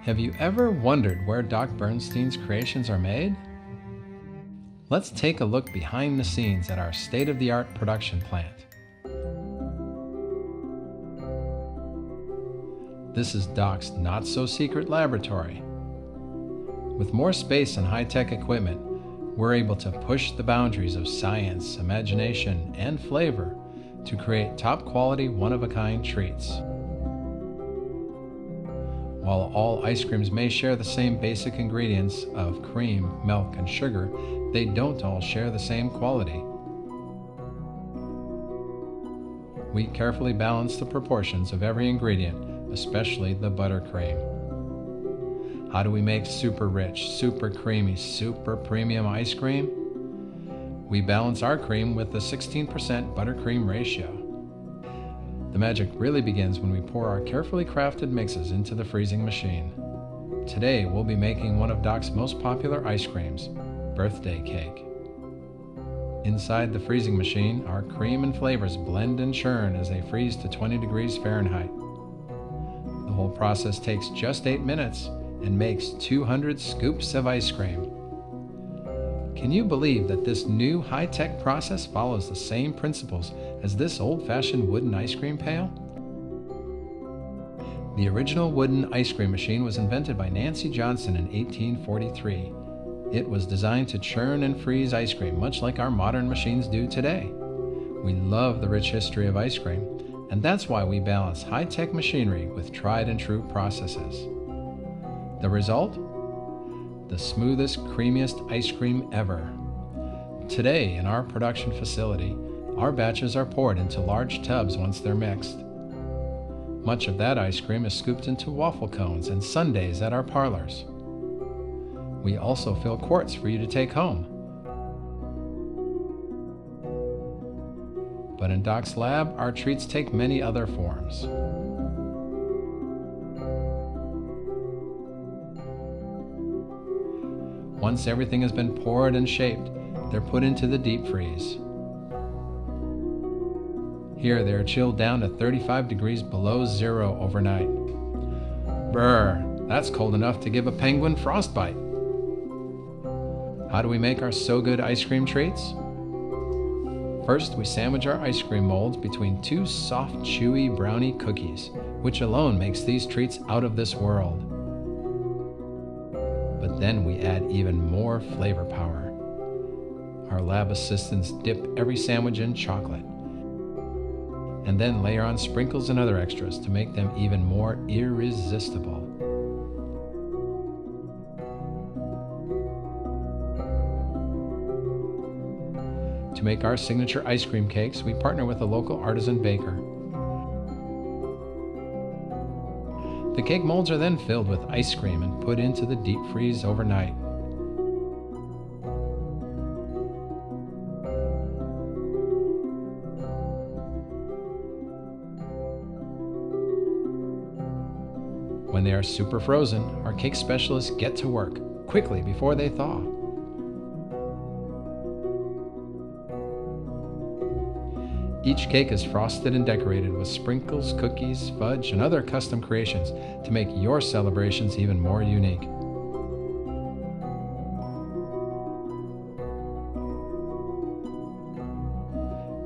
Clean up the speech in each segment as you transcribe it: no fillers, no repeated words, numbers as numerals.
Have you ever wondered where Doc Bernstein's creations are made? Let's take a look behind the scenes at our state-of-the-art production plant. This is Doc's not-so-secret laboratory. With more space and high-tech equipment, we're able to push the boundaries of science, imagination, and flavor to create top-quality, one-of-a-kind treats. While all ice creams may share the same basic ingredients of cream, milk, and sugar, they don't all share the same quality. We carefully balance the proportions of every ingredient, especially the buttercream. How do we make super rich, super creamy, super premium ice cream? We balance our cream with the 16% buttercream ratio. The magic really begins when we pour our carefully crafted mixes into the freezing machine. Today, we'll be making one of Doc's most popular ice creams, birthday cake. Inside the freezing machine, our cream and flavors blend and churn as they freeze to 20 degrees Fahrenheit. The whole process takes just 8 minutes and makes 200 scoops of ice cream. Can you believe that this new high-tech process follows the same principles as this old-fashioned wooden ice cream pail? The original wooden ice cream machine was invented by Nancy Johnson in 1843. It was designed to churn and freeze ice cream, much like our modern machines do today. We love the rich history of ice cream, and that's why we balance high-tech machinery with tried-and-true processes. The result? The smoothest, creamiest ice cream ever. Today, in our production facility, our batches are poured into large tubs once they're mixed. Much of that ice cream is scooped into waffle cones and sundaes at our parlors. We also fill quarts for you to take home. But in Doc's lab, our treats take many other forms. Once everything has been poured and shaped, they're put into the deep freeze. Here they are chilled down to 35 degrees below zero overnight. Brr, that's cold enough to give a penguin frostbite. How do we make our so good ice cream treats? First, we sandwich our ice cream molds between two soft, chewy brownie cookies, which alone makes these treats out of this world. But then we add even more flavor power. Our lab assistants dip every sandwich in chocolate, and then layer on sprinkles and other extras to make them even more irresistible. To make our signature ice cream cakes, we partner with a local artisan baker. The cake molds are then filled with ice cream and put into the deep freeze overnight. When they are super frozen, our cake specialists get to work quickly before they thaw. Each cake is frosted and decorated with sprinkles, cookies, fudge, and other custom creations to make your celebrations even more unique.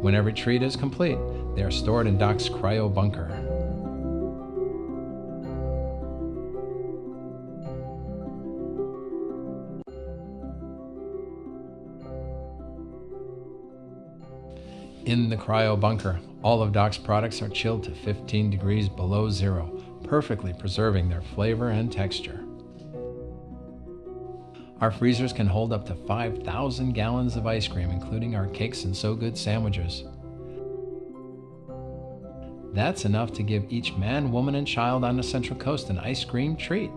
When every treat is complete, they are stored in Doc's cryo bunker. In the cryo bunker, all of Doc's products are chilled to 15 degrees below zero, perfectly preserving their flavor and texture. Our freezers can hold up to 5,000 gallons of ice cream, including our cakes and So Good sandwiches. That's enough to give each man, woman, and child on the Central Coast an ice cream treat.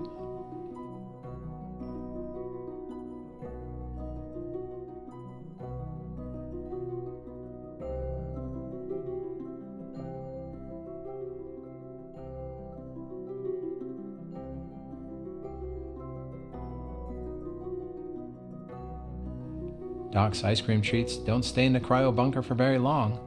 Doc's ice cream treats don't stay in the cryo bunker for very long.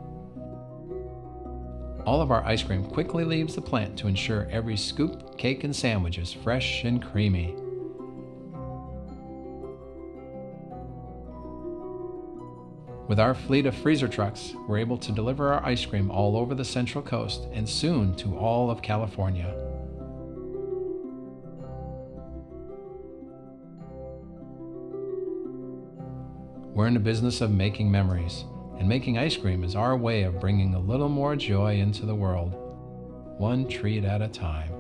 All of our ice cream quickly leaves the plant to ensure every scoop, cake, and sandwich is fresh and creamy. With our fleet of freezer trucks, we're able to deliver our ice cream all over the Central Coast and soon to all of California. We're in the business of making memories, and making ice cream is our way of bringing a little more joy into the world, one treat at a time.